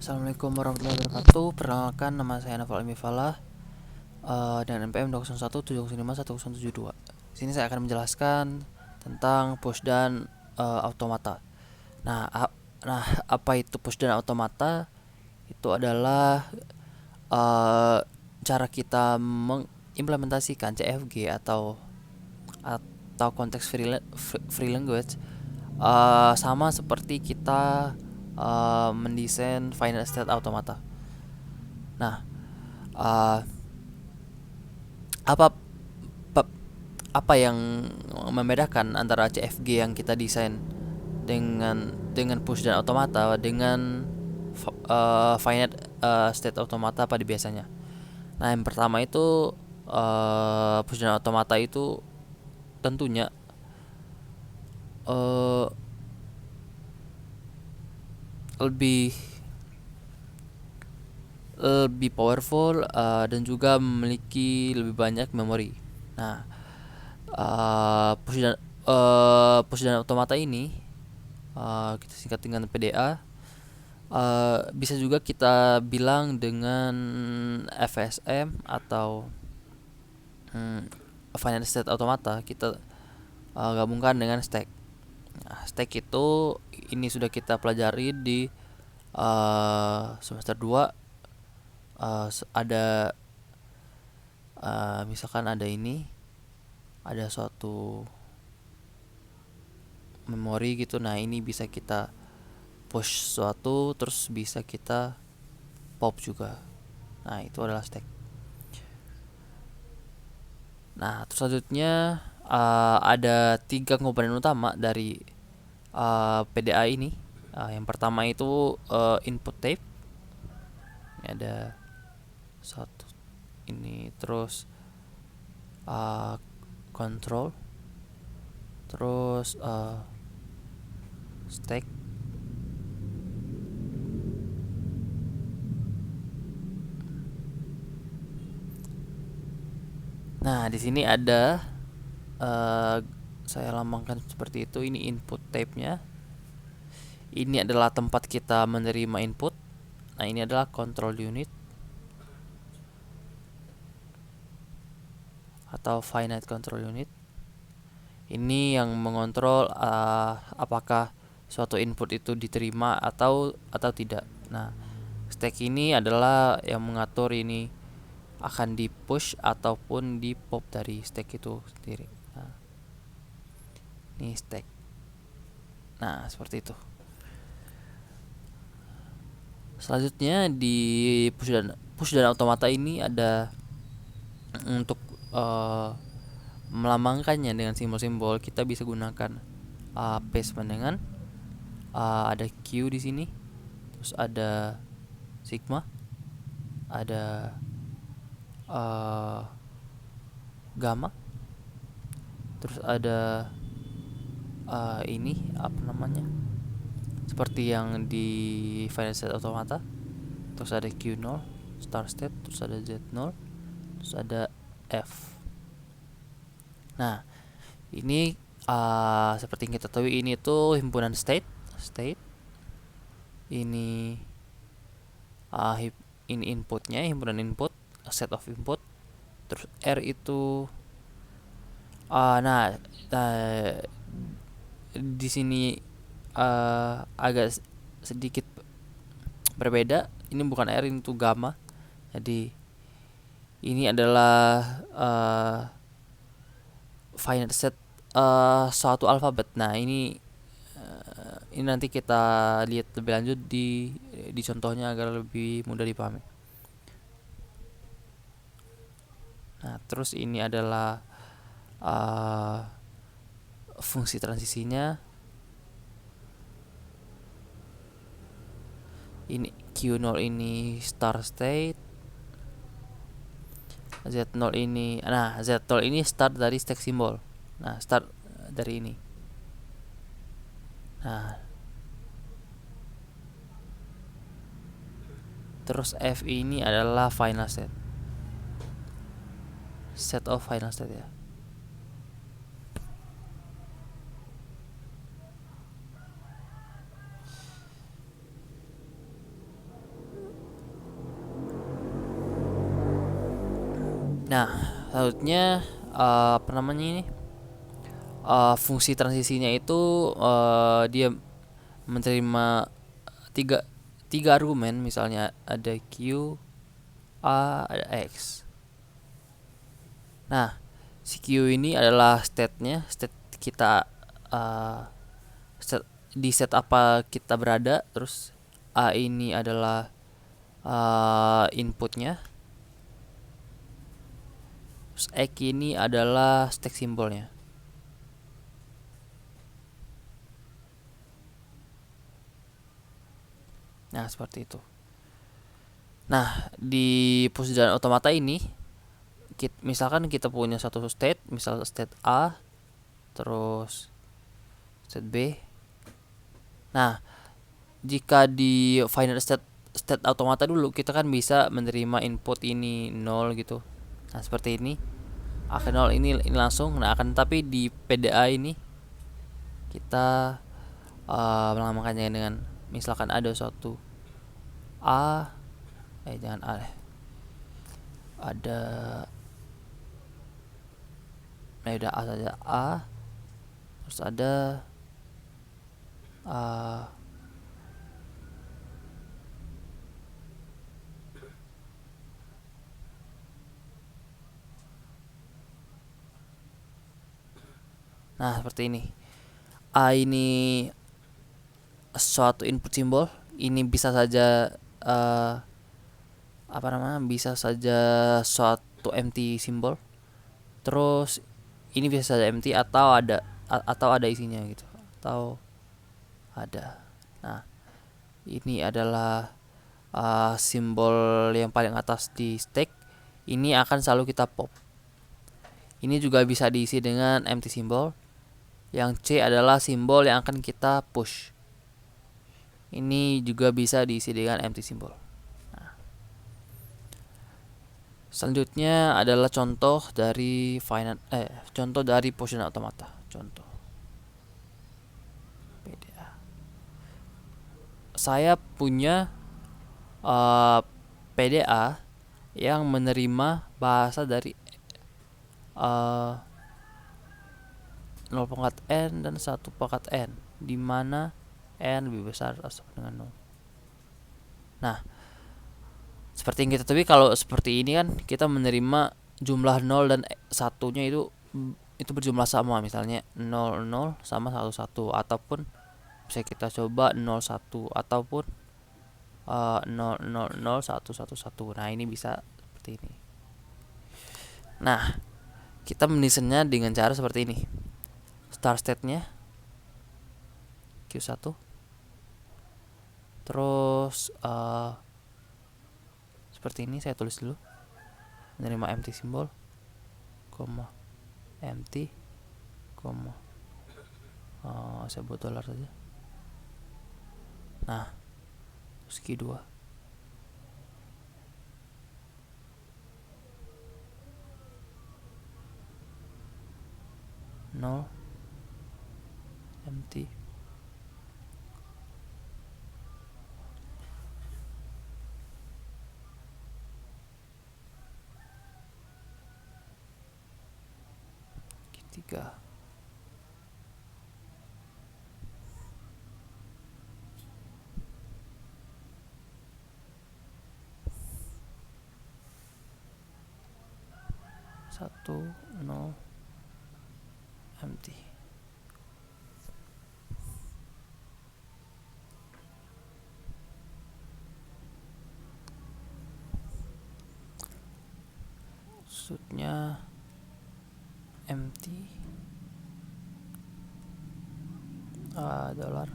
Assalamualaikum warahmatullahi wabarakatuh. Perkenalkan, nama saya Naufal Ilmi Falah, dengan NPM 20170510172. Sini saya akan menjelaskan tentang push dan automata. Nah, apa itu push dan automata? Itu adalah cara kita mengimplementasikan CFG atau konteks free language, sama seperti kita mendesain final state automata. Nah, uh, apa apa yang membedakan antara CFG yang kita desain dengan push dan automata dengan finite state automata pada biasanya? Nah, yang pertama itu, push dan automata itu tentunya uh, lebih lebih powerful, dan juga memiliki lebih banyak memori. Nah, push dan automata ini, kita singkat dengan PDA. Bisa juga kita bilang dengan FSM atau Finite State Automata. Kita gabungkan dengan stack. Nah, stack itu ini sudah kita pelajari di semester 2. Ada misalkan ada suatu memori gitu. Nah, ini bisa kita push suatu, terus bisa kita pop juga. Nah, itu adalah stack. Nah, terus selanjutnya, ada 3 komponen utama dari PDA ini. Yang pertama itu input tape. Ini ada satu ini, terus control, terus stack. Nah, di sini ada, saya lambangkan seperti itu. Ini input tape-nya. Ini adalah tempat kita menerima input. Nah, ini adalah control unit atau finite control unit. Ini yang mengontrol apakah suatu input itu diterima atau tidak. Nah, stack ini adalah yang mengatur ini akan di push ataupun di pop dari stack itu sendiri. Nah, ini stack. Nah, seperti itu. Selanjutnya di push dan automata ini ada untuk melambangkannya dengan simbol-simbol. Kita bisa gunakan placement dengan ada Q di sini, terus ada sigma, ada gamma, terus ada ini apa namanya, seperti yang di Final State Automata. Terus ada Q0 start state, terus ada Z0, terus ada F. Nah, ini seperti yang kita tahu, ini tuh himpunan state. Ini ini inputnya, himpunan input, set of input. Terus R itu nah, di sini agak sedikit berbeda. Ini bukan R, ini tuh gamma. Jadi ini adalah finite set suatu alfabet. Nah, ini nanti kita lihat lebih lanjut di contohnya agar lebih mudah dipahami. Nah, terus ini adalah fungsi transisinya. Ini Q0 ini start state, Z0 ini, nah Z0 ini start dari stack simbol. Nah, start dari ini. Nah, terus F ini adalah final state, set of final state ya. Nah, selanjutnya apa namanya ini? Fungsi transisinya itu dia menerima tiga tiga argumen, misalnya ada Q, A, ada X. Nah, si Q ini adalah state kita, uh, state, di state apa kita berada. Terus A ini adalah inputnya. Terus X ini adalah stack simbolnya. Nah, seperti itu. Nah, di jalan otomata ini, misalkan kita punya satu state, misal state A, terus state B. Nah, jika di final state automata dulu, kita kan bisa menerima input ini 0 gitu. Nah, seperti ini. Akan 0 ini langsung. Nah, akan tapi di PDA ini kita melambangkannya dengan misalkan ada suatu A, jangan A deh. Ada udah A saja, A. Terus ada uh, nah, seperti ini. A ini suatu input simbol. Ini bisa saja apa namanya? Bisa saja suatu empty simbol. Terus ini bisa saja empty atau ada isinya gitu. Atau ada. Nah, ini adalah simbol yang paling atas di stack. Ini akan selalu kita pop. Ini juga bisa diisi dengan empty symbol. Yang C adalah simbol yang akan kita push. Ini juga bisa diisi dengan empty symbol. Nah, selanjutnya adalah contoh dari contoh dari positional automata. Contoh PDA. Saya punya PDA yang menerima bahasa dari 0 pangkat N dan 1 pangkat N, di mana N lebih besar atau sama dengan 0. Nah, seperti yang kita tahu, kalau seperti ini kan kita menerima jumlah 0 dan 1-nya itu berjumlah sama, misalnya 0 0 sama 1 1, ataupun bisa kita coba 0 1, ataupun 0 0 0 1 1 1. Nah, ini bisa seperti ini. Nah, kita mendesainnya dengan cara seperti ini. Start state-nya Q1. Terus seperti ini, saya tulis dulu. Menerima empty simbol, koma empty, koma saya buat dolar saja. Nah, terus Q2. 0 empty, Q3. Satu 0 empty. Maksudnya empty dolar.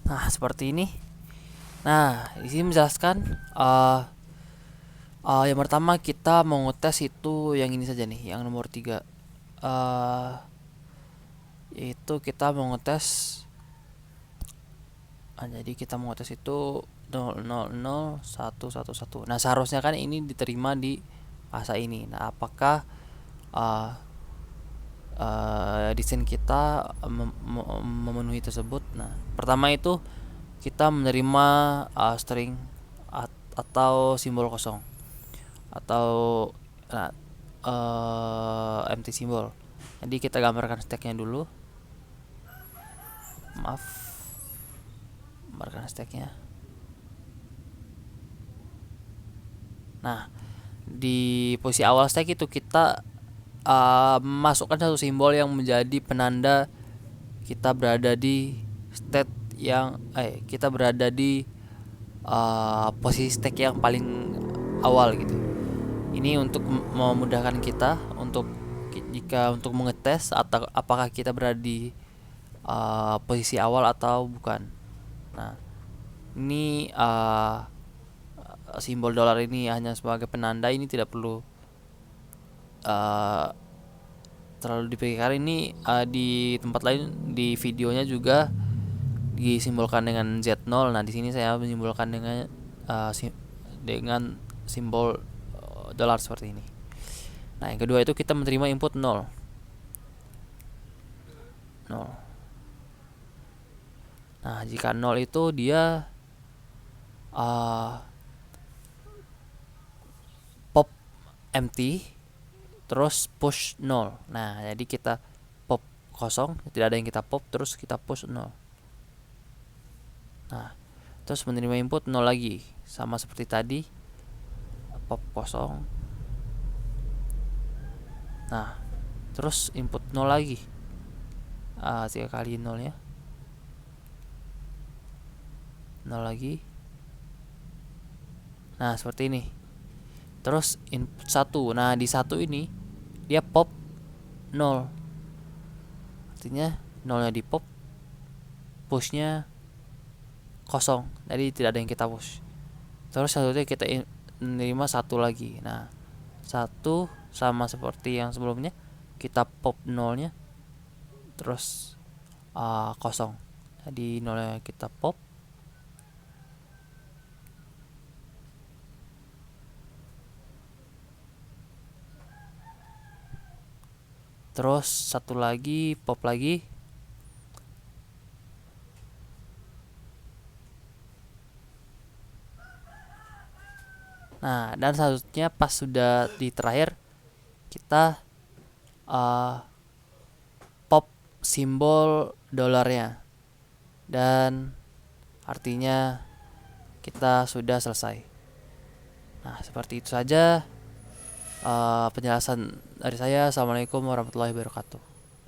Nah, seperti ini. Nah, di sini menjelaskan yang pertama kita mau ngetes itu yang ini saja nih, yang nomor 3. Yaitu kita mau ngetes jadi kita mau ngetes itu 0001111. Nah, seharusnya kan ini diterima di fase ini. Nah, apakah uh, desain kita memenuhi tersebut? Nah, pertama itu kita menerima string atau simbol kosong atau nah, empty symbol. Jadi kita gambarkan stacknya dulu. Maaf, gambarkan stacknya. Nah, di posisi awal stack itu kita masukkan satu simbol yang menjadi penanda kita berada di state yang kita berada di posisi stack yang paling awal gitu. Ini untuk memudahkan kita untuk jika untuk mengetes atau apakah kita berada di posisi awal atau bukan. Nah, ini simbol dolar ini hanya sebagai penanda, ini tidak perlu terlalu dipikirkan. Ini di tempat lain di videonya juga disimbolkan dengan Z0. Nah, di sini saya menyimbolkan dengan simbol dolar seperti ini. Nah, yang kedua itu kita menerima input 0. Nah, jika 0 itu dia pop empty terus push 0. Nah, jadi kita pop kosong, tidak ada yang kita pop, terus kita push 0. Nah, terus menerima input 0 lagi, sama seperti tadi, pop kosong. Nah, terus input 0 lagi, 3 kali 0 ya, 0 lagi. Nah, seperti ini. Terus input 1. Nah, di 1 ini dia pop 0. Artinya 0-nya di pop, pushnya kosong. Jadi tidak ada yang kita push. Terus selanjutnya kita menerima 1 lagi. Nah, 1 sama seperti yang sebelumnya, kita pop 0-nya terus kosong. Jadi 0-nya kita pop, terus 1 lagi pop lagi. Nah, dan selanjutnya pas sudah di terakhir kita pop simbol dolarnya, dan artinya kita sudah selesai. Nah, seperti itu saja penjelasan dari saya. Assalamualaikum warahmatullahi wabarakatuh.